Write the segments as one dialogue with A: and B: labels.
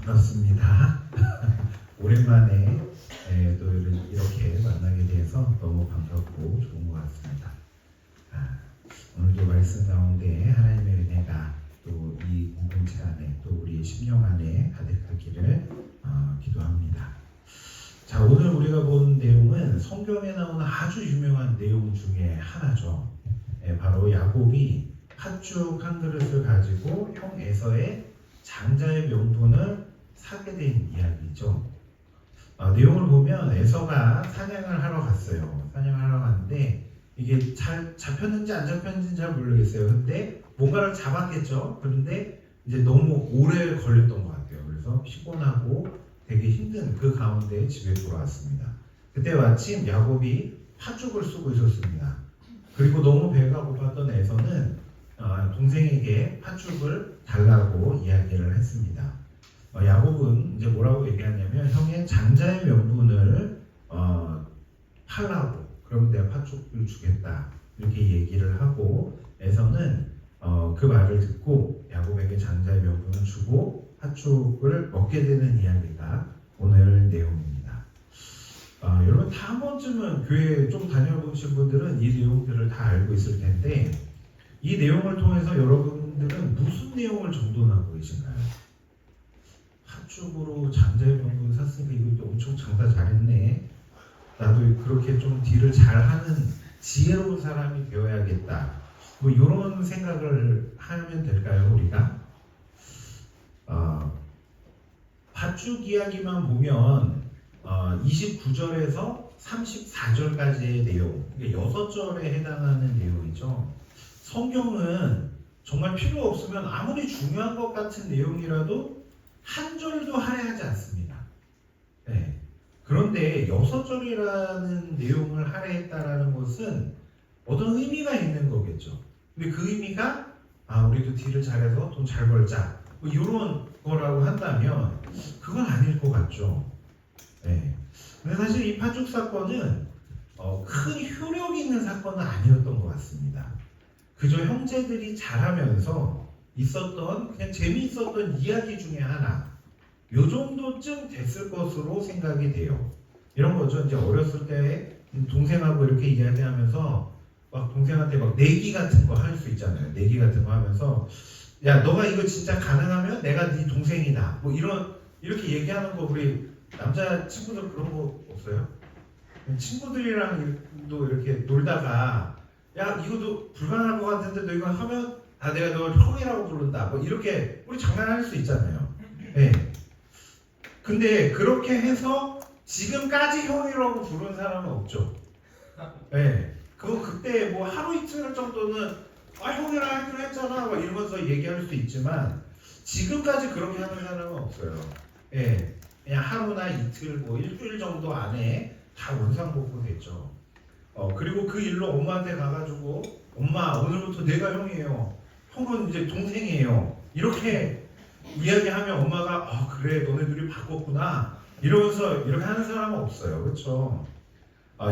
A: 반갑습니다. 오랜만에 또 이렇게 만나게 돼서 너무 반갑고 좋은 것 같습니다. 오늘도 말씀 가운데 하나님의 은혜가 또 이 공동체 안에 또 우리 심령 안에 가득하기를 기도합니다. 자, 오늘 우리가 본 내용은 성경에 나오는 아주 유명한 내용 중에 하나죠. 바로 야곱이 팥죽 한 그릇을 가지고 형 에서의 장자의 명분을 사게 된 이야기죠. 내용을 보면 에서가 사냥을 하러 갔어요. 사냥을 하러 갔는데 이게 잘 잡혔는지 안 잡혔는지는 잘 모르겠어요. 근데 뭔가를 잡았겠죠. 그런데 이제 너무 오래 걸렸던 것 같아요. 그래서 피곤하고 되게 힘든 그 가운데 집에 돌아왔습니다. 그때 마침 야곱이 팥죽을 쓰고 있었습니다. 그리고 너무 배가 고팠던 에서는 동생에게 팥죽을 달라고 이야기를 했습니다. 야곱은 이제 뭐라고 얘기하냐면 형의 장자의 명분을 팔라고, 그러면 내가 팥죽을 주겠다 이렇게 얘기를 하고, 에서는 그 말을 듣고 야곱에게 장자의 명분을 주고 팥죽을 먹게 되는 이야기가 오늘 내용입니다. 여러분 다 한 번쯤은 교회 좀 다녀보신 분들은 이 내용들을 다 알고 있을 텐데, 이 내용을 통해서 여러분들은 무슨 내용을 정돈하고 계신가요? 팥죽으로 장자의 명분 샀으니까 이거 엄청 장사 잘했네, 나도 그렇게 좀 딜을 잘하는 지혜로운 사람이 되어야겠다, 뭐 이런 생각을 하면 될까요? 우리가 팥죽 이야기만 보면 29절에서 34절까지의 내용, 6절에 해당하는 내용이죠. 성경은 정말 필요 없으면 아무리 중요한 것 같은 내용이라도 한 절도 할애하지 않습니다. 네. 그런데 6절이라는 내용을 할애했다라는 것은 어떤 의미가 있는 거겠죠. 근데 그 의미가 우리도 딜을 잘해서 돈 잘 벌자, 뭐 이런 거라고 한다면 그건 아닐 것 같죠. 네. 근데 사실 이 팥죽 사건은 큰 효력이 있는 사건은 아니었던 것 같습니다. 그저 형제들이 자라면서 있었던 그냥 재미있었던 이야기 중에 하나, 요 정도쯤 됐을 것으로 생각이 돼요. 이런 거죠. 이제 어렸을 때 동생하고 이렇게 이야기하면서 막 동생한테 막 내기 같은 거 할 수 있잖아요. 내기 같은 거 하면서 야, 너가 이거 진짜 가능하면 내가 네 동생이다, 뭐 이렇게 얘기하는 거, 우리 남자 친구들 그런 거 없어요? 친구들이랑도 이렇게 놀다가 야, 이것도 불가능할 것 같은데 너 이거 하면 내가 너 형이라고 부른다, 뭐 이렇게 우리 장난할 수 있잖아요. 네. 근데 그렇게 해서 지금까지 형이라고 부른 사람은 없죠. 네. 그때 뭐 하루 이틀 정도는 형이랑 하기로 했잖아 막 이러면서 얘기할 수 있지만 지금까지 그렇게 하는 사람은 없어요. 네. 그냥 하루나 이틀, 뭐 일주일 정도 안에 다 원상복구 됐죠. 그리고 그 일로 엄마한테 가가지고 엄마, 오늘부터 내가 형이에요, 형은 이제 동생이에요, 이렇게 이야기하면 엄마가 그래 너네들이 바꿨구나 이러면서 이렇게 하는 사람은 없어요. 그렇죠?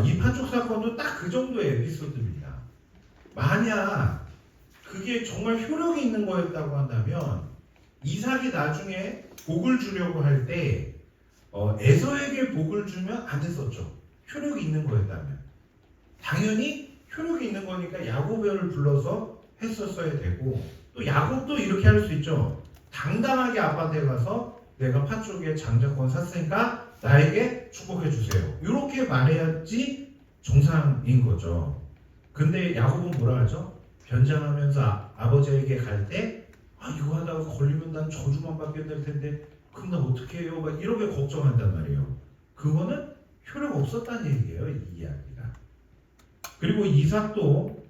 A: 이 팥죽 사건도 딱 그 정도의 에피소드입니다. 만약 그게 정말 효력이 있는 거였다고 한다면 이삭이 나중에 복을 주려고 할 때 에서에게 복을 주면 안 됐었죠. 효력이 있는 거였다면. 당연히 효력이 있는 거니까 야곱을 불러서 했었어야 되고, 또 야곱도 이렇게 할 수 있죠. 당당하게 아빠한테 가서 내가 팥죽에 장자권 샀으니까 나에게 축복해 주세요, 이렇게 말해야지 정상인 거죠. 근데 야곱은 뭐라 하죠? 변장하면서 아버지에게 갈 때 이거 하다가 걸리면 난 저주만 받게 될 텐데 그럼 나 어떻게 해요? 막 이렇게 걱정한단 말이에요. 그거는 효력 없었다는 얘기예요, 이 이야기가. 그리고 이삭도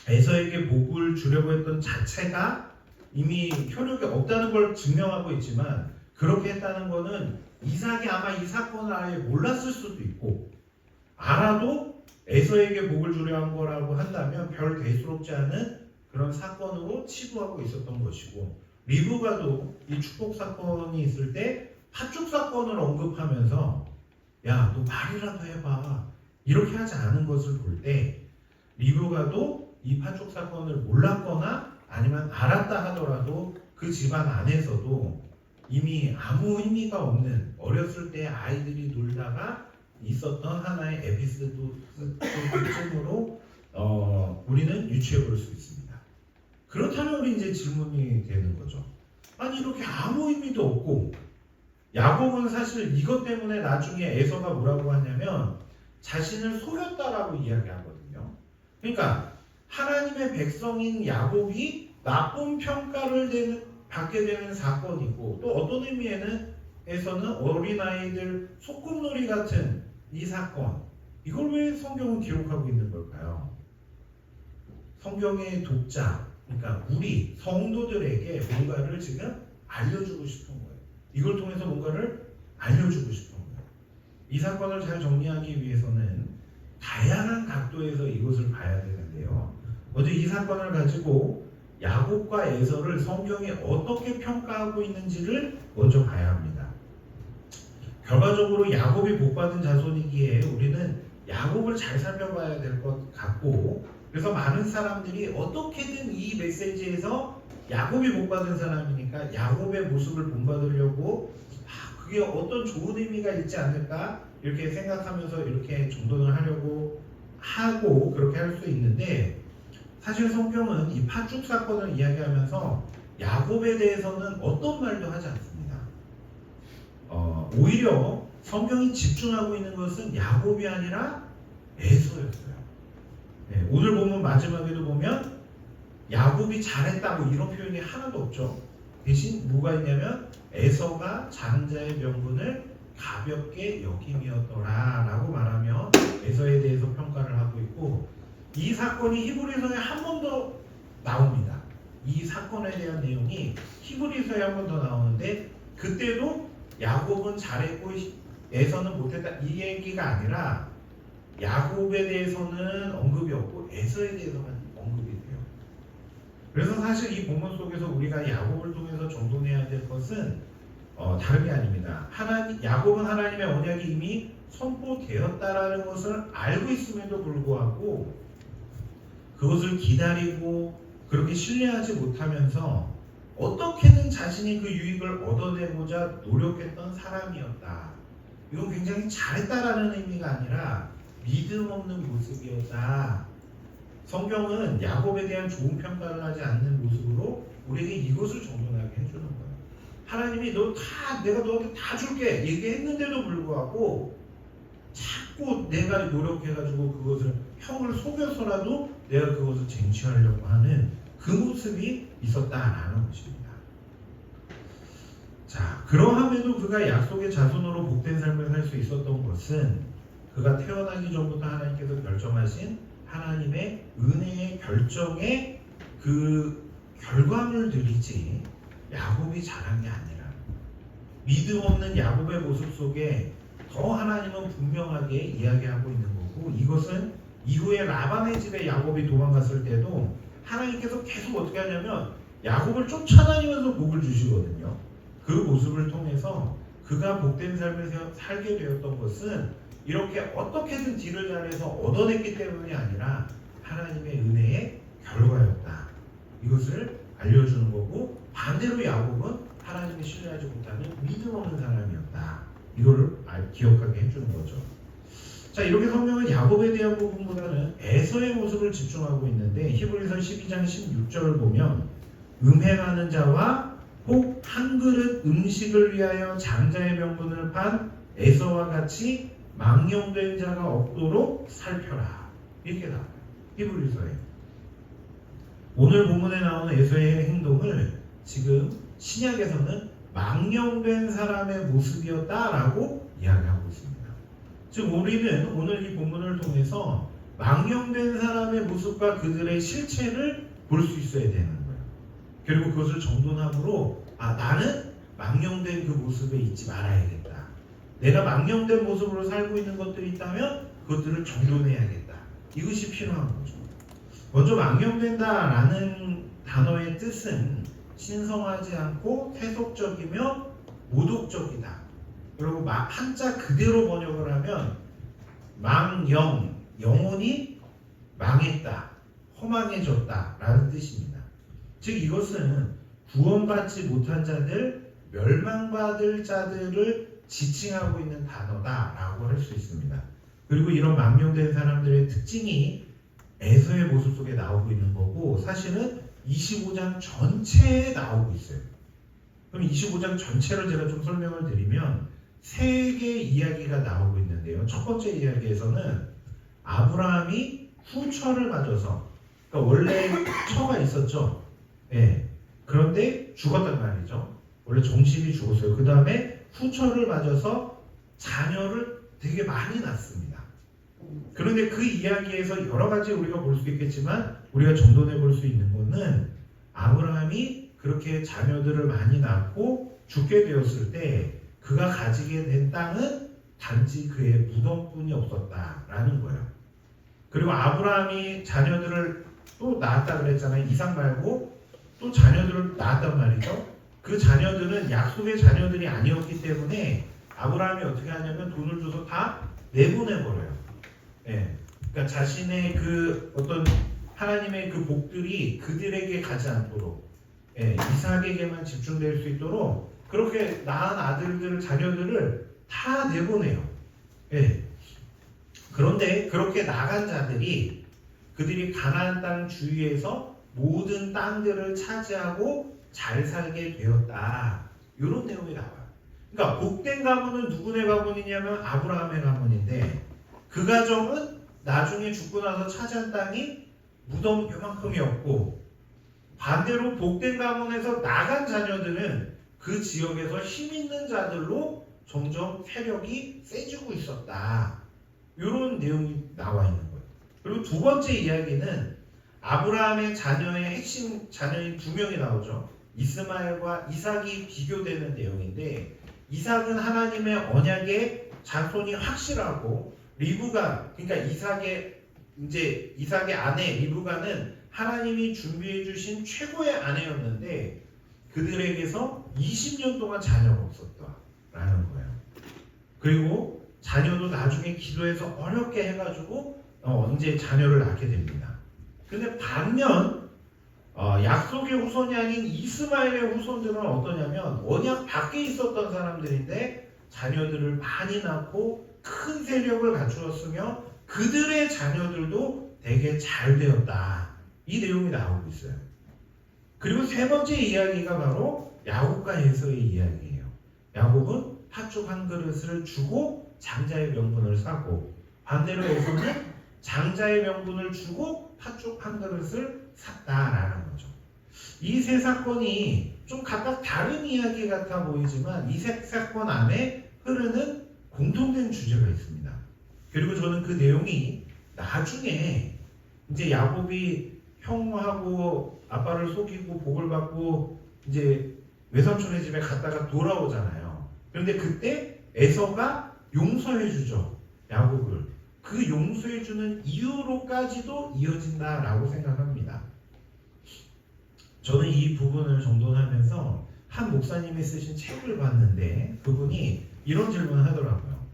A: 에서에게 복을 주려고 했던 자체가 이미 효력이 없다는 걸 증명하고 있지만, 그렇게 했다는 거는 이삭이 아마 이 사건을 아예 몰랐을 수도 있고, 알아도 에서에게 복을 주려 한 거라고 한다면 별 대수롭지 않은 그런 사건으로 치부하고 있었던 것이고, 리브가도 이 축복 사건이 있을 때 팥죽 사건을 언급하면서 야, 너 말이라도 해봐, 이렇게 하지 않은 것을 볼 때 리브가도 이 팥죽 사건을 몰랐거나 아니면 알았다 하더라도 그 집안 안에서도 이미 아무 의미가 없는 어렸을 때 아이들이 놀다가 있었던 하나의 에피소드쯤으로 우리는 유추해 볼 수 있습니다. 그렇다면 우리 이제 질문이 되는 거죠. 아니 이렇게 아무 의미도 없고 야곱은 사실 이것 때문에 나중에 에서가 뭐라고 하냐면 자신을 속였다라고 이야기하거든요. 그러니까 하나님의 백성인 야곱이 나쁜 평가를 받게 되는 사건이고 또 어떤 의미에는 에서는 어린아이들 소꿉놀이 같은 이 사건 이걸 왜 성경은 기록하고 있는 걸까요? 성경의 독자 그러니까 우리 성도들에게 뭔가를 지금 알려주고 싶은 거예요. 이걸 통해서 뭔가를 알려주고 싶은 거예요. 이 사건을 잘 정리하기 위해서는 다양한 각도에서 이것을 봐야 되는데요. 먼저 이 사건을 가지고 야곱과 에서를 성경이 어떻게 평가하고 있는지를 먼저 봐야 합니다. 결과적으로 야곱이 복받은 자손이기에 우리는 야곱을 잘 살펴봐야 될 것 같고 그래서 많은 사람들이 어떻게든 이 메시지에서 야곱이 복받은 사람이니까 야곱의 모습을 본받으려고 그게 어떤 좋은 의미가 있지 않을까 이렇게 생각하면서 이렇게 정돈을 하려고 하고 그렇게 할 수 있는데 사실 성경은 이 팥죽 사건을 이야기하면서 야곱에 대해서는 어떤 말도 하지 않습니다. 오히려 성경이 집중하고 있는 것은 야곱이 아니라 에서였어요. 네, 오늘 보면 마지막에도 보면 야곱이 잘했다고 이런 표현이 하나도 없죠. 대신 뭐가 있냐면 에서가 작은 자의 명분을 가볍게 여김이었더라 라고 말하며 에서에 대해서 평가를 하고 있고 이 사건이 히브리서에 한 번 더 나옵니다. 이 사건에 대한 내용이 히브리서에 한 번 더 나오는데 그때도 야곱은 잘했고 에서는 못했다 이 얘기가 아니라 야곱에 대해서는 언급이 없고 에서에 대해서만 언급이 돼요. 그래서 사실 이 본문 속에서 우리가 야곱을 통해서 정돈해야 될 것은 다른 게 아닙니다. 야곱은 하나님의 언약이 이미 선포되었다라는 것을 알고 있음에도 불구하고 그것을 기다리고 그렇게 신뢰하지 못하면서 어떻게든 자신이 그 유익을 얻어내고자 노력했던 사람이었다. 이건 굉장히 잘했다라는 의미가 아니라 믿음 없는 모습이었다. 성경은 야곱에 대한 좋은 평가를 하지 않는 모습으로 우리에게 이것을 정돈하게 해주는 거예요. 하나님이 내가 너한테 다 줄게 얘기했는데도 불구하고 자꾸 내가 노력해가지고 그것을 형을 속여서라도 내가 그것을 쟁취하려고 하는 그 모습이 있었다라는 것입니다. 자, 그러함에도 그가 약속의 자손으로 복된 삶을 살 수 있었던 것은 그가 태어나기 전부터 하나님께서 결정하신 하나님의 은혜의 결정의 그 결과물들이지 야곱이 잘한 게 아니라 믿음 없는 야곱의 모습 속에 더 하나님은 분명하게 이야기하고 있는 거고 이것은 이후에 라반의 집에 야곱이 도망갔을 때도 하나님께서 계속 어떻게 하냐면 야곱을 쫓아다니면서 복을 주시거든요. 그 모습을 통해서 그가 복된 삶을 살게 되었던 것은 이렇게 어떻게든 딜을 잘해서 얻어냈기 때문이 아니라 하나님의 은혜의 결과였다. 이것을 알려주는 거고 반대로 야곱은 하나님을 신뢰하지 못하는 믿음 없는 사람이었다. 이거를 기억하게 해주는 거죠. 자, 이렇게 성경은 야곱에 대한 부분보다는 에서의 모습을 집중하고 있는데 히브리서 12장 16절을 보면 음행하는 자와 혹 한 그릇 음식을 위하여 장자의 명분을 판 에서와 같이 망령된 자가 없도록 살펴라. 이렇게 나와요. 히브리서에. 오늘 본문에 나오는 에서의 행동을 지금 신약에서는 망령된 사람의 모습이었다라고 이야기하고 있습니다. 즉 우리는 오늘 이 본문을 통해서 망령된 사람의 모습과 그들의 실체를 볼 수 있어야 되는 거예요. 그리고 그것을 정돈함으로 나는 망령된 그 모습에 있지 말아야겠다. 내가 망령된 모습으로 살고 있는 것들이 있다면 그것들을 정돈해야겠다. 이것이 필요한 거죠. 먼저 망령된다라는 단어의 뜻은 신성하지 않고 세속적이며 모독적이다. 그리고 한자 그대로 번역을 하면 망영, 영혼이 망했다, 허망해졌다 라는 뜻입니다. 즉 이것은 구원받지 못한 자들, 멸망받을 자들을 지칭하고 있는 단어다라고 할 수 있습니다. 그리고 이런 망령된 사람들의 특징이 에서의 모습 속에 나오고 있는 거고 사실은 25장 전체에 나오고 있어요. 그럼 25장 전체를 제가 좀 설명을 드리면 세 개의 이야기가 나오고 있는데요. 첫 번째 이야기에서는 아브라함이 후처를 맞아서, 그러니까 원래 처가 있었죠. 예. 그런데 죽었단 말이죠. 원래 정신이 죽었어요. 그 다음에 후처를 맞아서 자녀를 되게 많이 낳습니다. 그런데 그 이야기에서 여러 가지 우리가 볼 수 있겠지만 우리가 정돈해 볼 수 있는 것은 아브라함이 그렇게 자녀들을 많이 낳고 죽게 되었을 때 그가 가지게 된 땅은 단지 그의 무덤뿐이 없었다라는 거예요. 그리고 아브라함이 자녀들을 또 낳았다 그랬잖아요. 이삭 말고 또 자녀들을 낳았단 말이죠. 그 자녀들은 약속의 자녀들이 아니었기 때문에 아브라함이 어떻게 하냐면 돈을 줘서 다 내보내버려요. 예. 그러니까 자신의 그 어떤 하나님의 그 복들이 그들에게 가지 않도록, 예, 이삭에게만 집중될 수 있도록 그렇게 낳은 아들들, 자녀들을 다 내보내요. 예. 그런데 그렇게 나간 자들이 그들이 가나안 땅 주위에서 모든 땅들을 차지하고 잘 살게 되었다. 이런 내용이 나와요. 그러니까 복된 가문은 누구네 가문이냐면 아브라함의 가문인데 그 가정은 나중에 죽고 나서 차지한 땅이 무덤 요만큼이었고 반대로 복된 가문에서 나간 자녀들은 그 지역에서 힘 있는 자들로 점점 세력이 세지고 있었다. 이런 내용이 나와 있는 거예요. 그리고 두 번째 이야기는 아브라함의 자녀의 핵심 자녀인 두 명이 나오죠. 이스마엘과 이삭이 비교되는 내용인데 이삭은 하나님의 언약의 자손이 확실하고 리브가, 그러니까 이삭의 아내 리브가는 하나님이 준비해 주신 최고의 아내였는데 그들에게서 20년 동안 자녀가 없었다라는 거예요. 그리고 자녀도 나중에 기도해서 어렵게 해가지고 이제 자녀를 낳게 됩니다. 근데 반면 약속의 후손이 아닌 이스마엘의 후손들은 어떠냐면 언약 밖에 있었던 사람들인데 자녀들을 많이 낳고 큰 세력을 갖추었으며 그들의 자녀들도 되게 잘 되었다. 이 내용이 나오고 있어요. 그리고 세 번째 이야기가 바로 야곱과 에서의 이야기예요. 야곱은 팥죽 한 그릇을 주고 장자의 명분을 사고 반대로 에서는 장자의 명분을 주고 팥죽 한 그릇을 샀다라는 거죠. 이 세 사건이 좀 각각 다른 이야기 같아 보이지만 이 세 사건 안에 흐르는 공통된 주제가 있습니다. 그리고 저는 그 내용이 나중에 이제 야곱이 형하고 아빠를 속이고 복을 받고 이제 외삼촌의 집에 갔다가 돌아오잖아요. 그런데 그때 에서가 용서해주죠. 야곱을. 그 용서해주는 이유로까지도 이어진다라고 생각합니다. 저는 이 부분을 정돈하면서 한 목사님이 쓰신 책을 봤는데 그분이 이런 질문을 하더라고요.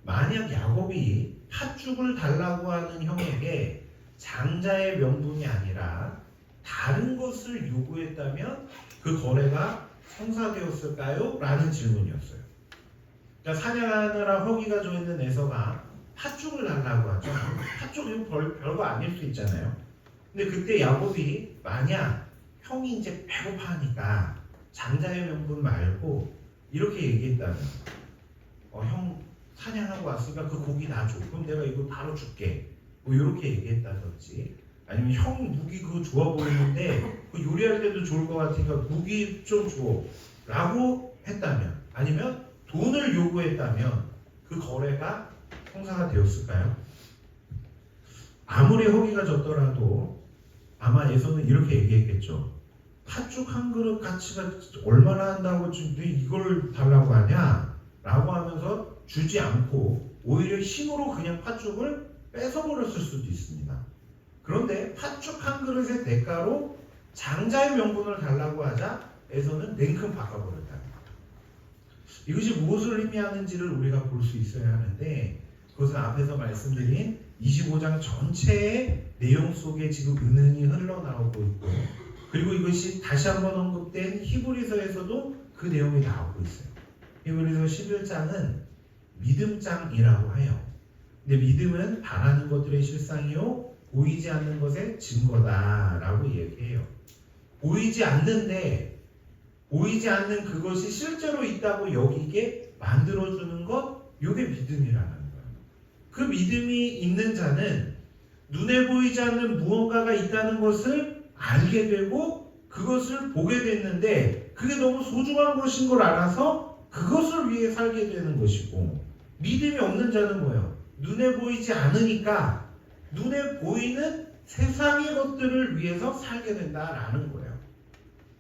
A: 만약 야곱이 팥죽을 달라고 하는 형에게 장자의 명분이 아니라 다른 것을 요구했다면 그 거래가 성사되었을까요? 라는 질문이었어요. 그러니까 사냥하느라 허기가 져 있는 에서가 팥죽을 달라고 하죠. 팥죽은 별거 아닐 수 있잖아요. 근데 그때 야곱이 만약 형이 이제 배고파하니까 장자의 명분 말고 이렇게 얘기했다면 형 사냥하고 왔으니까 그 고기 놔줘. 그럼 내가 이거 바로 줄게. 뭐 이렇게 얘기했다든지 아니면 형 무기 그거 좋아 보이는데 그 요리할 때도 좋을 것 같으니까 무기 좀 줘. 라고 했다면 아니면 돈을 요구했다면 그 거래가 성사가 되었을까요? 아무리 허기가 졌더라도 아마 에서는 이렇게 얘기했겠죠. 팥죽 한 그릇 가치가 얼마나 한다고 지금 이걸 달라고 하냐? 라고 하면서 주지 않고 오히려 힘으로 그냥 팥죽을 뺏어버렸을 수도 있습니다. 그런데 팥죽 한 그릇의 대가로 장자의 명분을 달라고 하자 에서는 냉큼 바꿔버렸다. 이것이 무엇을 의미하는지를 우리가 볼 수 있어야 하는데 그것은 앞에서 말씀드린 25장 전체의 내용 속에 지금 은은히 흘러나오고 있고 그리고 이것이 다시 한번 언급된 히브리서에서도 그 내용이 나오고 있어요. 히브리서 11장은 믿음장이라고 해요. 근데 믿음은 바라는 것들의 실상이요 보이지 않는 것의 증거다라고 얘기해요. 보이지 않는데 보이지 않는 그것이 실제로 있다고 여기게 만들어주는 것, 이게 믿음이라는 거예요. 그 믿음이 있는 자는 눈에 보이지 않는 무언가가 있다는 것을 알게 되고 그것을 보게 됐는데 그게 너무 소중한 것인 걸 알아서 그것을 위해 살게 되는 것이고, 믿음이 없는 자는 뭐예요? 눈에 보이지 않으니까 눈에 보이는 세상의 것들을 위해서 살게 된다라는 거예요.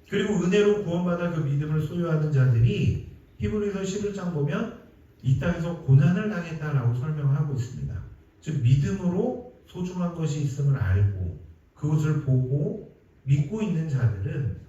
A: 그리고 은혜로 구원받아 그 믿음을 소유하는 자들이 히브리서 11장 보면 이 땅에서 고난을 당했다라고 설명하고 있습니다. 즉 믿음으로 소중한 것이 있음을 알고 그것을 보고 믿고 있는 자들은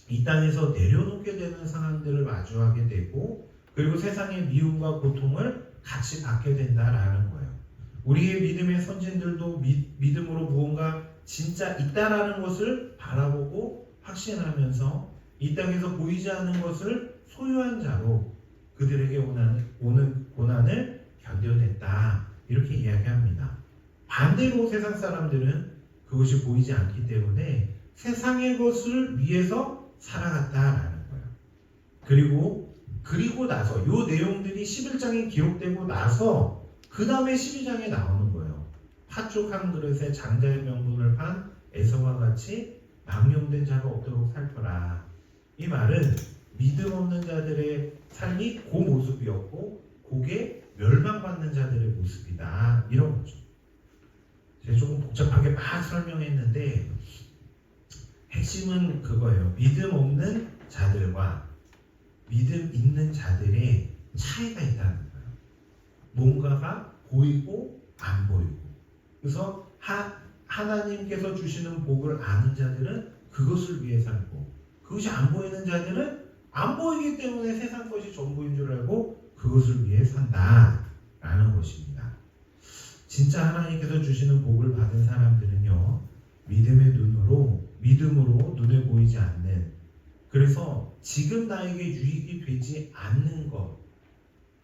A: 이 땅에서 내려놓게 되는 상황들을 마주하게 되고 그리고 세상의 미움과 고통을 같이 받게 된다라는 거예요. 우리의 믿음의 선진들도 믿음으로 무언가 진짜 있다라는 것을 바라보고 확신하면서 이 땅에서 보이지 않는 것을 소유한 자로 그들에게 오는 고난을 견뎌냈다, 이렇게 이야기합니다. 반대로 세상 사람들은 그것이 보이지 않기 때문에 세상의 것을 위해서 살아갔다라는 거예요. 그리고 나서 이 내용들이 11장에 기록되고 나서 그 다음에 12장에 나오는 거예요. 팥죽 한 그릇에 장자의 명분을 판 에서와 같이 망령된 자가 없도록 살펴라. 이 말은 믿음 없는 자들의 삶이 그 모습이었고 그게 멸망받는 자들의 모습이다, 이런 거죠. 제가 조금 복잡하게 막 설명했는데 핵심은 그거예요. 믿음 없는 자들과 믿음 있는 자들의 차이가 있다는 거예요. 뭔가가 보이고 안 보이고. 그래서 하나님께서 주시는 복을 아는 자들은 그것을 위해 살고, 그것이 안 보이는 자들은 안 보이기 때문에 세상 것이 전부인 줄 알고 그것을 위해 산다라는 것입니다. 진짜 하나님께서 주시는 복을 받은 사람들은요, 믿음으로 눈에 보이지 않는, 그래서 지금 나에게 유익이 되지 않는 것,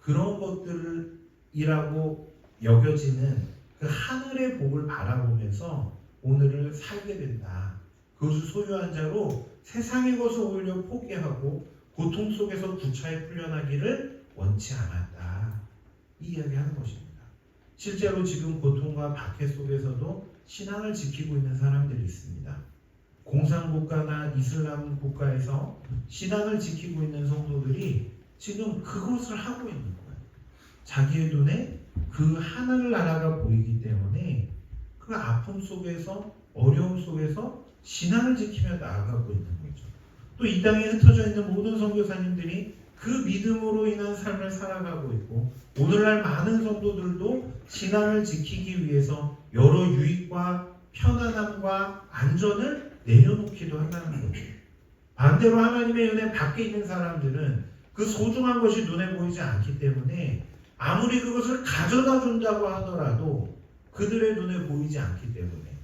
A: 그런 것들이라고 여겨지는 그 하늘의 복을 바라보면서 오늘을 살게 된다. 그것을 소유한 자로 세상의 것을 오히려 포기하고 고통 속에서 구차히 풀려나기를 원치 않았다, 이 이야기하는 것입니다. 실제로 지금 고통과 박해 속에서도 신앙을 지키고 있는 사람들이 있습니다. 공산국가나 이슬람 국가에서 신앙을 지키고 있는 성도들이 지금 그것을 하고 있는 거예요. 자기의 눈에 그 하늘 나라가 보이기 때문에 그 아픔 속에서, 어려움 속에서 신앙을 지키며 나아가고 있는 거죠. 또 이 땅에 흩어져 있는 모든 선교사님들이 그 믿음으로 인한 삶을 살아가고 있고, 오늘날 많은 성도들도 신앙을 지키기 위해서 여러 유익과 편안함과 안전을 내려놓기도 한다는 거죠. 반대로 하나님의 은혜 밖에 있는 사람들은 그 소중한 것이 눈에 보이지 않기 때문에 아무리 그것을 가져다 준다고 하더라도 그들의 눈에 보이지 않기 때문에,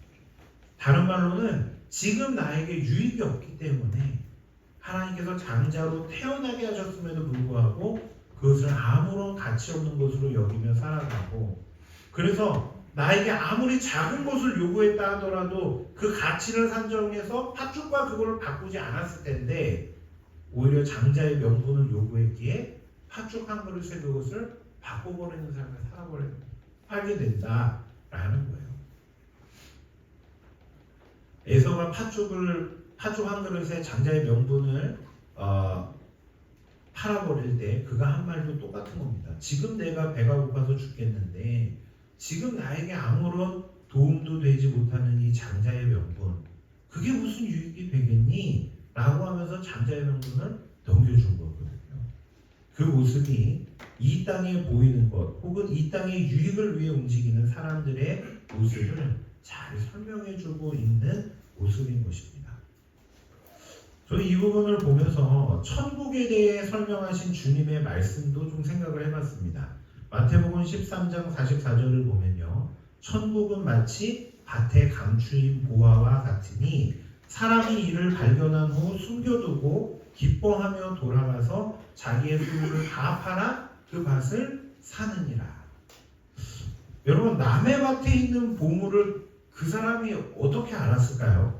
A: 다른 말로는 지금 나에게 유익이 없기 때문에 하나님께서 장자로 태어나게 하셨음에도 불구하고 그것을 아무런 가치 없는 것으로 여기며 살아가고, 그래서 나에게 아무리 작은 것을 요구했다 하더라도 그 가치를 산정해서 팥죽과 그걸 바꾸지 않았을 텐데 오히려 장자의 명분을 요구했기에 팥죽 한 그릇에 그것을 바꿔버리는 삶을 살게 된다라는 거예요. 에서가 팥죽 한 그릇에 장자의 명분을 팔아버릴 때 그가 한 말도 똑같은 겁니다. 지금 내가 배가 고파서 죽겠는데 지금 나에게 아무런 도움도 되지 못하는 이 장자의 명분, 그게 무슨 유익이 되겠니? 라고 하면서 장자의 명분을 넘겨준 거거든요. 그 모습이 이 땅에 보이는 것 혹은 이 땅의 유익을 위해 움직이는 사람들의 모습을 잘 설명해주고 있는 모습인 것입니다. 저는 이 부분을 보면서 천국에 대해 설명하신 주님의 말씀도 좀 생각을 해봤습니다. 마태복음 13장 44절을 보면요, 천국은 마치 밭에 감추인 보화와 같으니 사람이 이를 발견한 후 숨겨두고 기뻐하며 돌아가서 자기의 소유를 다 팔아 그 밭을 사느니라. 여러분, 남의 밭에 있는 보물을 그 사람이 어떻게 알았을까요?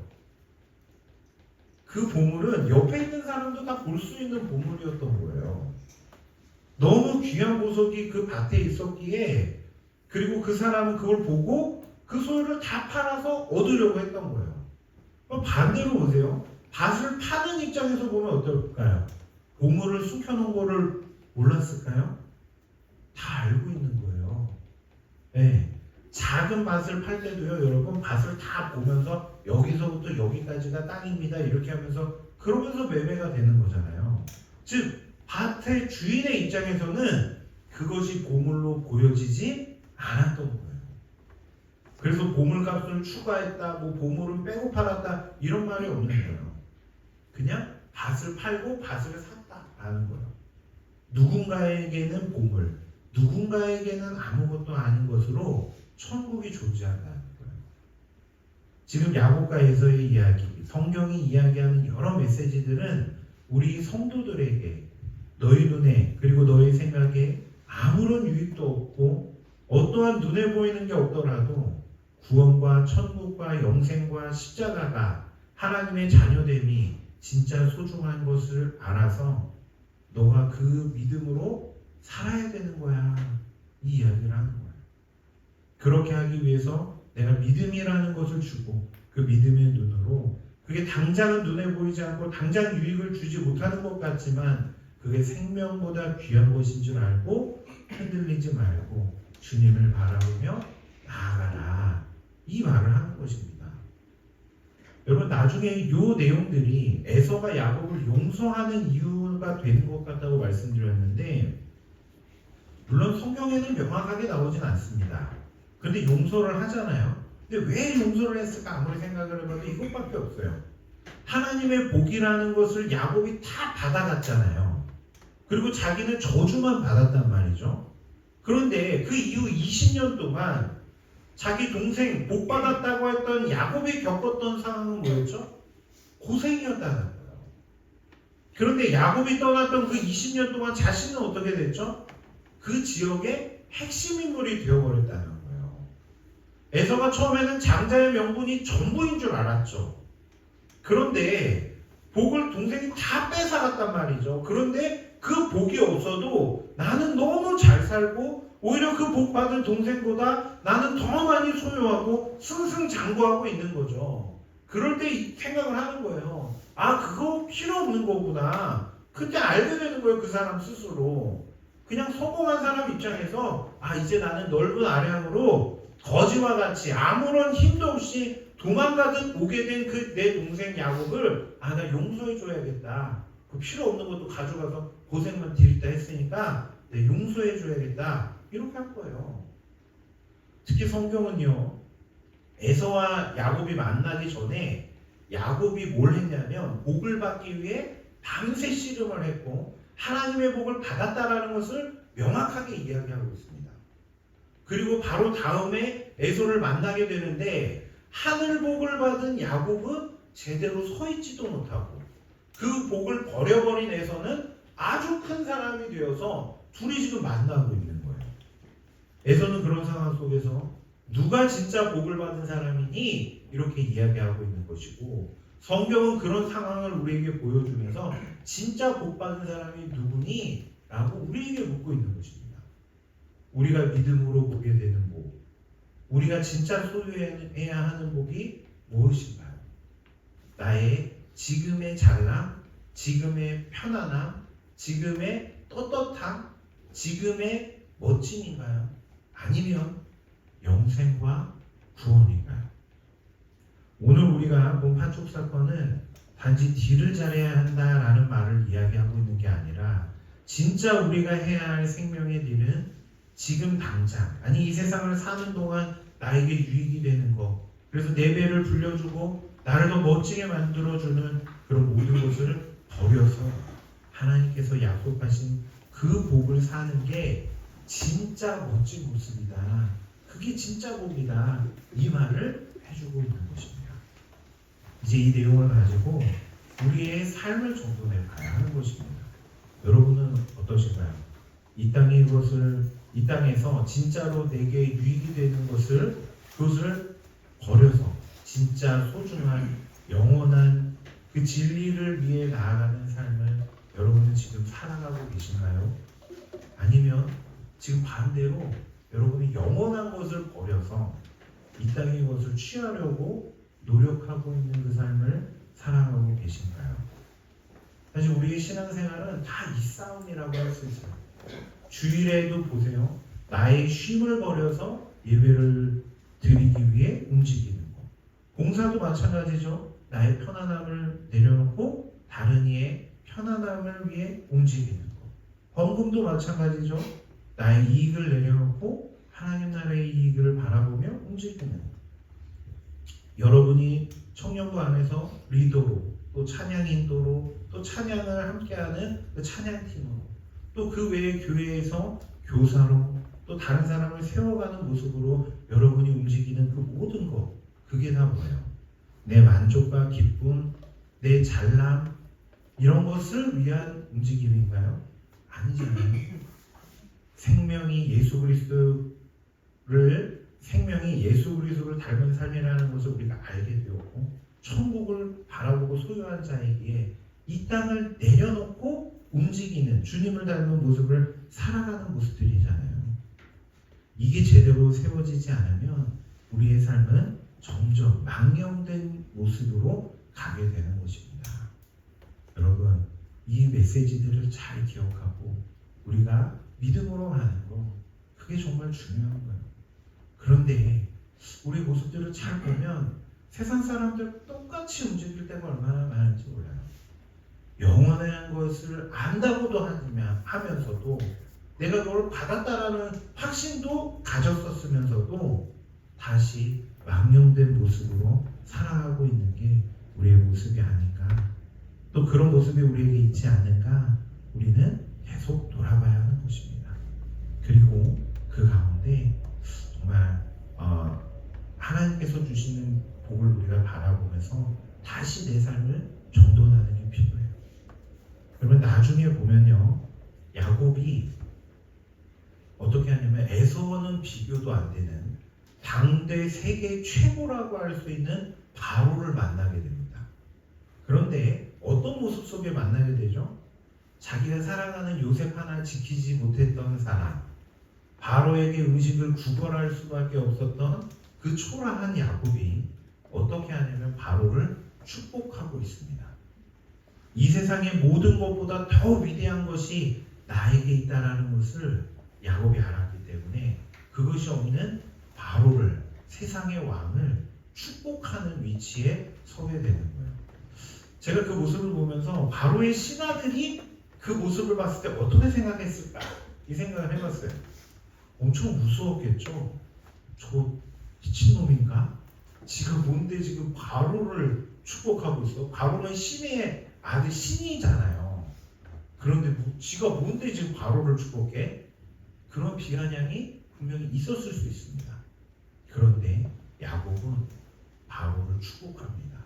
A: 그 보물은 옆에 있는 사람도 다 볼 수 있는 보물이었던 거예요. 너무 귀한 보석이 그 밭에 있었기에, 그리고 그 사람은 그걸 보고 그 소유를 다 팔아서 얻으려고 했던 거예요. 그럼 반대로 보세요. 밭을 파는 입장에서 보면 어떨까요? 보물을 숨겨놓은 거를 몰랐을까요? 다 알고 있는 거예요. 네. 작은 밭을 팔 때도요, 여러분, 밭을 다 보면서 여기서부터 여기까지가 땅입니다, 이렇게 하면서 그러면서 매매가 되는 거잖아요. 즉 밭의 주인의 입장에서는 그것이 보물로 보여지지 않았던 거예요. 그래서 보물값을 추가했다, 뭐 보물은 빼고 팔았다, 이런 말이 없는 거예요. 그냥 밭을 팔고 밭을 샀다라는 거예요. 누군가에게는 보물, 누군가에게는 아무것도 아닌 것으로 천국이 존재한다는 거예요. 지금 야고보가 에서의 이야기, 성경이 이야기하는 여러 메시지들은 우리 성도들에게 너희 눈에 그리고 너희 생각에 아무런 유익도 없고 어떠한 눈에 보이는 게 없더라도 구원과 천국과 영생과 십자가가 하나님의 자녀됨이 진짜 소중한 것을 알아서 너가 그 믿음으로 살아야 되는 거야, 이 이야기를 하는 거야. 그렇게 하기 위해서 내가 믿음이라는 것을 주고 그 믿음의 눈으로, 그게 당장은 눈에 보이지 않고 당장 유익을 주지 못하는 것 같지만 그게 생명보다 귀한 것인 줄 알고 흔들리지 말고 주님을 바라보며 나아가라, 이 말을 하는 것입니다. 여러분, 나중에 이 내용들이 에서가 야곱을 용서하는 이유가 되는 것 같다고 말씀드렸는데, 물론 성경에는 명확하게 나오진 않습니다. 근데 용서를 하잖아요. 근데 왜 용서를 했을까 아무리 생각을 해봐도 이것밖에 없어요. 하나님의 복이라는 것을 야곱이 다 받아갔잖아요. 그리고 자기는 저주만 받았단 말이죠. 그런데 그 이후 20년 동안 자기 동생 복 받았다고 했던 야곱이 겪었던 상황은 뭐였죠? 고생이었다는 거예요. 그런데 야곱이 떠났던 그 20년 동안 자신은 어떻게 됐죠? 그 지역의 핵심 인물이 되어버렸다는 거예요. 에서가 처음에는 장자의 명분이 전부인 줄 알았죠. 그런데 복을 동생이 다 뺏어갔단 말이죠. 그런데 그 복이 없어도 나는 너무 잘 살고 오히려 그 복 받은 동생보다 나는 더 많이 소유하고 승승장구하고 있는 거죠. 그럴 때 생각을 하는 거예요. 아, 그거 필요 없는 거구나. 그때 알게 되는 거예요, 그 사람 스스로. 그냥 성공한 사람 입장에서 아, 이제 나는 넓은 아량으로 거지와 같이 아무런 힘도 없이 도망가듯 오게 된 그 내 동생 야곱을 아, 나 용서해줘야겠다. 그 필요 없는 것도 가져가서 고생만 들이다 했으니까 내 용서해줘야겠다. 이렇게 한 거예요. 특히 성경은요, 에서와 야곱이 만나기 전에 야곱이 뭘 했냐면 복을 받기 위해 밤새 씨름을 했고 하나님의 복을 받았다라는 것을 명확하게 이야기하고 있습니다. 그리고 바로 다음에 에서를 만나게 되는데 하늘 복을 받은 야곱은 제대로 서 있지도 못하고 그 복을 버려버린 에서는 아주 큰 사람이 되어서 둘이 지금 만나고 있는 거예요. 에서는 그런 상황 속에서 누가 진짜 복을 받은 사람이니? 이렇게 이야기하고 있는 것이고, 성경은 그런 상황을 우리에게 보여주면서 진짜 복 받은 사람이 누구니? 라고 우리에게 묻고 있는 것입니다. 우리가 믿음으로 보게 되는 복, 우리가 진짜 소유해야 하는 복이 무엇인가요? 나의 지금의 잘남, 지금의 편안함, 지금의 떳떳함, 지금의 멋짐인가요? 아니면 영생과 구원인가요? 오늘 우리가 본 파촉 사건은 단지 딜을 잘해야 한다라는 말을 이야기하고 있는 게 아니라 진짜 우리가 해야 할 생명의 딜은 지금 당장, 아니 이 세상을 사는 동안 나에게 유익이 되는 것, 그래서 내 배를 불려주고 나를 더 멋지게 만들어주는 그런 모든 것을 버려서 하나님께서 약속하신 그 복을 사는 게 진짜 멋진 모습이다. 그게 진짜 복이다. 이 말을 해주고 있는 것입니다. 이제 이 내용을 가지고 우리의 삶을 정돈해 가야 하는 것입니다. 여러분은 어떠신가요? 이 땅에서 진짜로 내게 유익이 되는 그것을 버려서 진짜 소중한 영원한 그 진리를 위해 나아가는 삶을 여러분은 지금 살아가고 계신가요? 아니면 지금 반대로 여러분이 영원한 것을 버려서 이 땅의 것을 취하려고 노력하고 있는 그 삶을 살아가고 계신가요? 사실 우리의 신앙생활은 다 이 싸움이라고 할 수 있어요. 주일에도 보세요. 나의 쉼을 버려서 예배를 드리기 위해 움직이는 것. 봉사도 마찬가지죠. 나의 편안함을 내려놓고 다른 이의 편안함을 위해 움직이는 것. 헌금도 마찬가지죠. 나의 이익을 내려놓고 하나님 나라의 이익을 바라보며 움직이는 것. 여러분이 청년부 안에서 리더로, 또 찬양 인도로, 또 찬양을 함께하는 그 찬양팀으로, 또 그 외의 교회에서 교사로, 또 다른 사람을 세워가는 모습으로 여러분이 움직이는 그 모든 것, 그게 다 뭐예요? 내 만족과 기쁨, 내 잘남, 이런 것을 위한 움직임인가요? 아니잖아요. 생명이 예수 그리스도를 닮은 삶이라는 것을 우리가 알게 되었고, 천국을 바라보고 소유한 자에게 이 땅을 내려놓고 움직이는 주님을 닮은 모습을 살아가는 모습들이잖아요. 이게 제대로 세워지지 않으면 우리의 삶은 점점 망령된 모습으로 가게 되는 것입니다. 여러분, 이 메시지들을 잘 기억하고 우리가 믿음으로 가는 거, 그게 정말 중요한 거예요. 그런데 우리 모습들을 잘 보면 세상 사람들 똑같이 움직일 때가 얼마나 많은지 몰라요. 영원한 것을 안다고도 하면서도 내가 그걸 받았다라는 확신도 가졌었으면서도 다시 망령된 모습으로 살아가고 있는 게 우리의 모습이 아닌가. 또 그런 모습이 우리에게 있지 않는가. 우리는 계속 돌아봐야 하는 것입니다. 그리고 그 가운데 정말 하나님께서 주시는 복을 우리가 바라보면서 다시 내 삶을 정돈하는 게 필요해요. 그러면 나중에 보면요, 야곱이 어떻게 하냐면 에서와는 비교도 안 되는 당대 세계 최고라고 할 수 있는 바로를 만나게 됩니다. 그런데 어떤 모습 속에 만나게 되죠? 자기가 사랑하는 요셉 하나 지키지 못했던 사람, 바로에게 음식을 구걸할 수밖에 없었던 그 초라한 야곱이 어떻게 하냐면 바로를 축복하고 있습니다. 이 세상의 모든 것보다 더 위대한 것이 나에게 있다라는 것을 야곱이 알았기 때문에 그것이 없는 바로를, 세상의 왕을 축복하는 위치에 서게 되는 거예요. 제가 그 모습을 보면서 바로의 신하들이 그 모습을 봤을 때 어떻게 생각했을까? 이 생각을 해봤어요. 엄청 무서웠겠죠. 저 미친놈인가? 지가 뭔데 지금 바로를 축복하고 있어? 바로는 신의 아들, 신이잖아요. 그런데 지가 뭔데 지금 바로를 축복해? 그런 비아냥이 분명히 있었을 수 있습니다. 그런데 야곱은 바로를 축복합니다.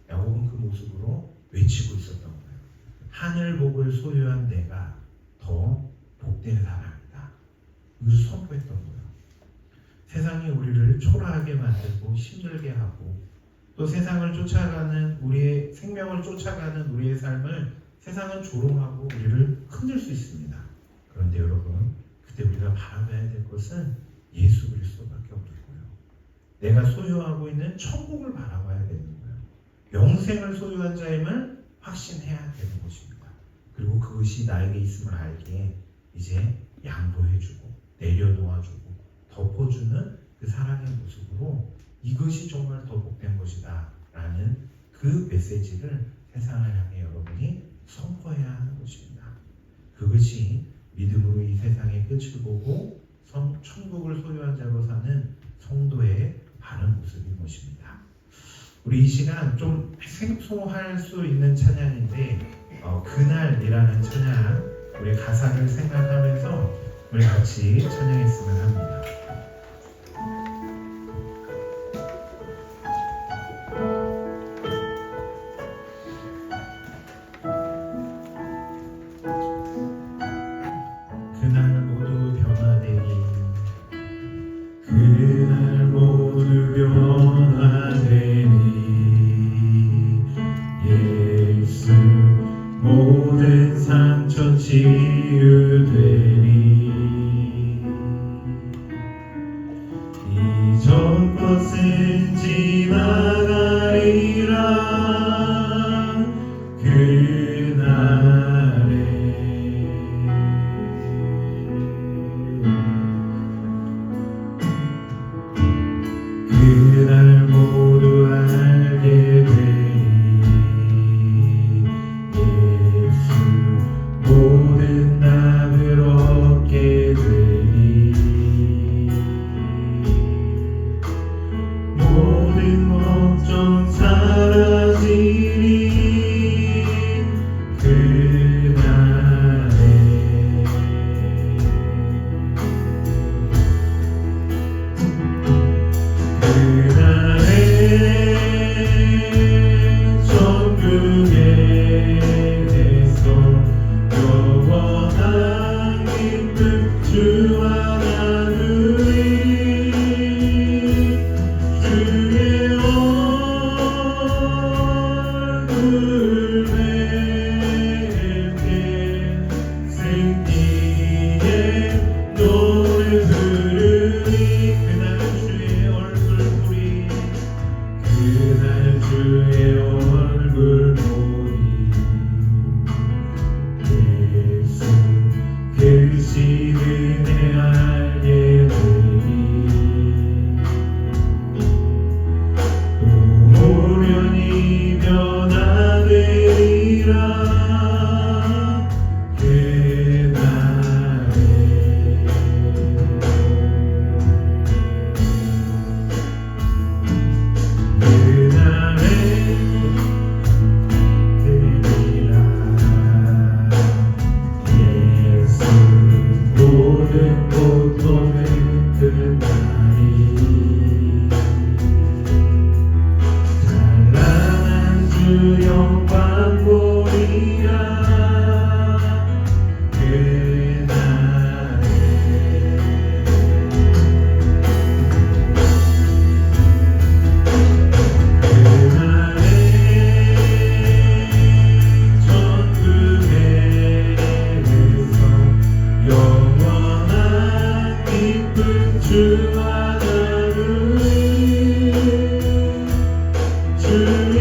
A: 야곱은 그 모습으로 외치고 있었던 거예요. 하늘 복을 소유한 내가 더 복된 사람이다. 이걸 선포했던 거예요. 세상이 우리를 초라하게 만들고 힘들게 하고 또 세상을 쫓아가는 우리의 생명을 쫓아가는 우리의 삶을 세상은 조롱하고 우리를 흔들 수 있습니다. 그런데 여러분, 그때 우리가 바라봐야 될 것은 예수 그리스도밖에 없는 거예요. 내가 소유하고 있는 천국을 바라봐야 되는 거예요. 영생을 소유한 자임을 확신해야 되는 것입니다. 그리고 그것이 나에게 있음을 알기에 이제 양보해주고 내려놓아주고 덮어주는 그 사랑의 모습으로 이것이 정말 더 복된 것이다 라는 그 메시지를 세상을 향해 여러분이 선포해야 하는 것입니다. 그것이 믿음으로 이 세상의 끝을 보고 천국을 소유한 자로 사는 성도의 바른 모습인 것입니다. 우리 이 시간 좀 생소할 수 있는 찬양인데 그날이라는 찬양, 우리 가사를 생각하면서 우리 같이 찬양했으면 합니다. 모두 변화되리. 그날 모두 변화되리. 예수 모든 상처 치유되리. 이전 것은 지나가리라. 그날에 그날 모두 알게 되리. 예수 모든 답을 얻게 되리. 모든 걱정 사라지리. 그날에 천국에서 영원한 기쁨 주와 나누리. 주의 얼굴 뵙게 승리의 노래 부르리. 그날 주의 얼굴 보리. 그날 주의 얼굴 보리. 예수 크신 은혜 알게 되리. 또 오련히 변화되리라. 그날에 되리라. 예수 모든 고통을 끝나리. 찬란한 주 영광 보리라. 그날에 천국에서 영원한 기쁨 주와 나누리. 주의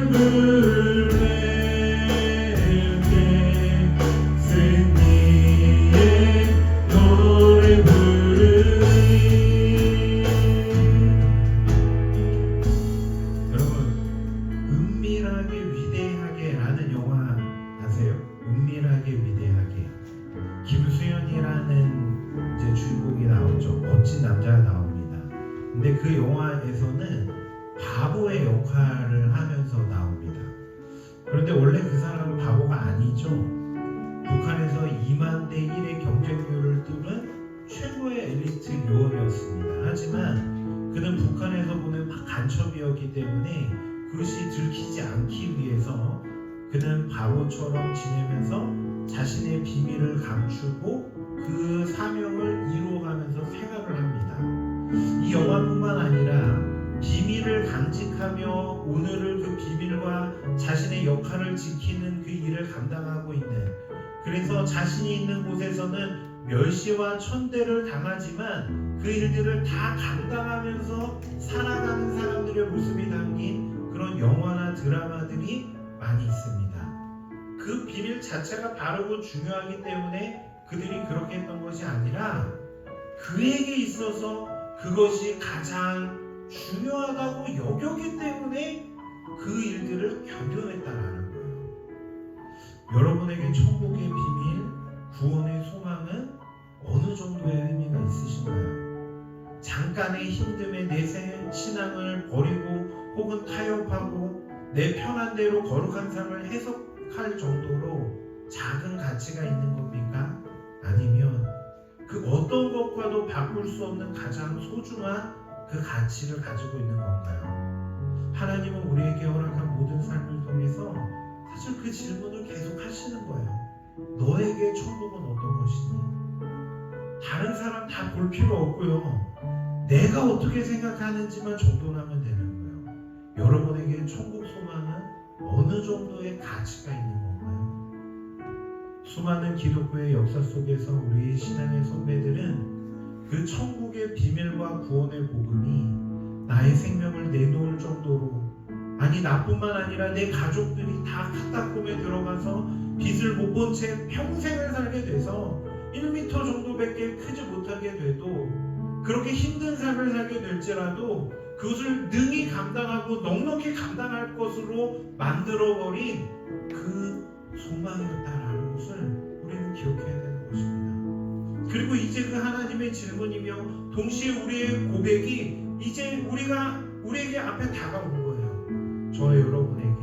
A: 얼굴 뵙게 승리의 노래 부르리. 여러분, 은밀하게 위대하게 라는 영화 아세요? 은밀하게 위대하게. 김수현이라는 이제 주인공이 나오죠. 멋진 남자가 나옵니다. 근데 그 영화에서는 바보의 역할을 하면서 나옵니다. 그런데 원래 그 사람은 바보가 아니죠. 북한에서 2만 대 1의 경쟁률을 뚫은 최고의 엘리트 요원이었습니다. 하지만 그는 북한에서 보는 간첩이었기 때문에 그것이 들키지 않기 위해서 그는 바보처럼 지내면서 자신의 비밀을 감추고 그 사명을 이루어가면서 생활을 합니다. 이 영화뿐만 아니라 비밀을 간직하며 오늘을 그 비밀과 자신의 역할을 지키는 그 일을 감당하고 있는, 그래서 자신이 있는 곳에서는 멸시와 천대를 당하지만 그 일들을 다 감당하면서 살아가는 사람들의 모습이 담긴 그런 영화나 드라마들이 많이 있습니다. 그 비밀 자체가 바르고 중요하기 때문에 그들이 그렇게 했던 것이 아니라 그에게 있어서 그것이 가장 중요하다고 여겼기 때문에 그 일들을 견뎌냈다라는 거예요. 여러분에게 천국의 비밀, 구원의 소망은 어느 정도의 의미가 있으신가요? 잠깐의 힘듦에 내 신앙을 버리고 혹은 타협하고 내 편한 대로 거룩한 삶을 해석할 정도로 작은 가치가 있는 겁니까? 아니면 그 어떤 것과도 바꿀 수 없는 가장 소중한 그 가치를 가지고 있는 건가요? 하나님은 우리에게 허락한 모든 삶을 통해서 사실 그 질문을 계속 하시는 거예요. 너에게 천국은 어떤 것이니? 다른 사람 다 볼 필요 없고요. 내가 어떻게 생각하는지만 정돈하면 되는 거예요. 여러분에게 천국 소망은 어느 정도의 가치가 있는 건가요? 수많은 기독교의 역사 속에서 우리 신앙의 선배들은 그 천국의 비밀과 구원의 복음이 나의 생명을 내놓을 정도로, 아니 나뿐만 아니라 내 가족들이 다 카타콤에 들어가서 빛을 못 본 채 평생을 살게 돼서 1m 정도밖에 크지 못하게 돼도, 그렇게 힘든 삶을 살게 될지라도 그것을 능히 감당하고 넉넉히 감당할 것으로 만들어버린 그 소망이었다라는 것을 우리는 기억해야 되는 것입니다. 그리고 이제 그 하나님의 질문이며 동시에 우리의 고백이 이제 우리에게 앞에 다가온 거예요. 저 여러분에게,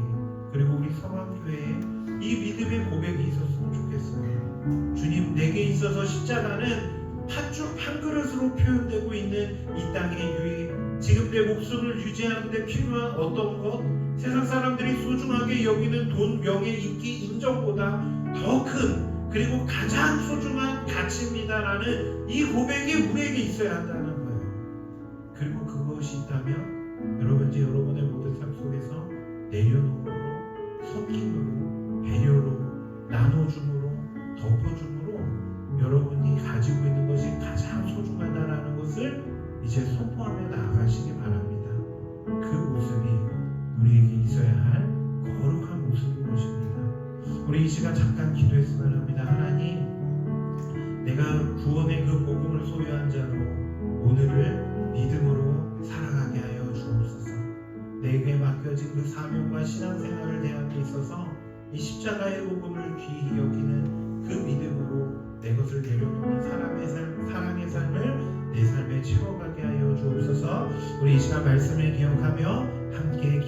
A: 그리고 우리 성황교회에 이 믿음의 고백이 있었으면 좋겠어요. 주님, 내게 있어서 십자가는 팥죽 한 그릇으로 표현되고 있는 이 땅의 유익, 지금 내 목숨을 유지하는 데 필요한 어떤 것, 세상 사람들이 소중하게 여기는 돈, 명예, 인기, 인정보다 더 큰, 그리고 가장 소중한 가치입니다라는 이 고백이 우리에게 있어야 한다는 거예요. 그리고 그것이 있다면 여러분, 이제 여러분의 모든 삶 속에서 내려놓음으로, 섬김으로, 배려로, 나눠줌으로, 덮어줌으로 여러분이 가지고 있는 것이 가장 소중하다라는 것을 이제 선포하며 나아가시기 바랍니다. 그 모습이 우리에게 있어야 할 거룩한 모습인 것입니다. 우리 이 시간 잠깐 기도했으면 합니다. 하나님, 내가 구원의 그 복음을 소유한 자로 오늘을 믿음으로 살아가게 하여 주옵소서. 내게 맡겨진 그 사명과 신앙생활을 대함에 있어서 이 십자가의 복음을 귀히 여기는 그 믿음으로 내 것을 내려놓는 사랑의 삶을 내 삶에 채워가게 하여 주옵소서. 우리 이 시간 말씀을 기억하며 함께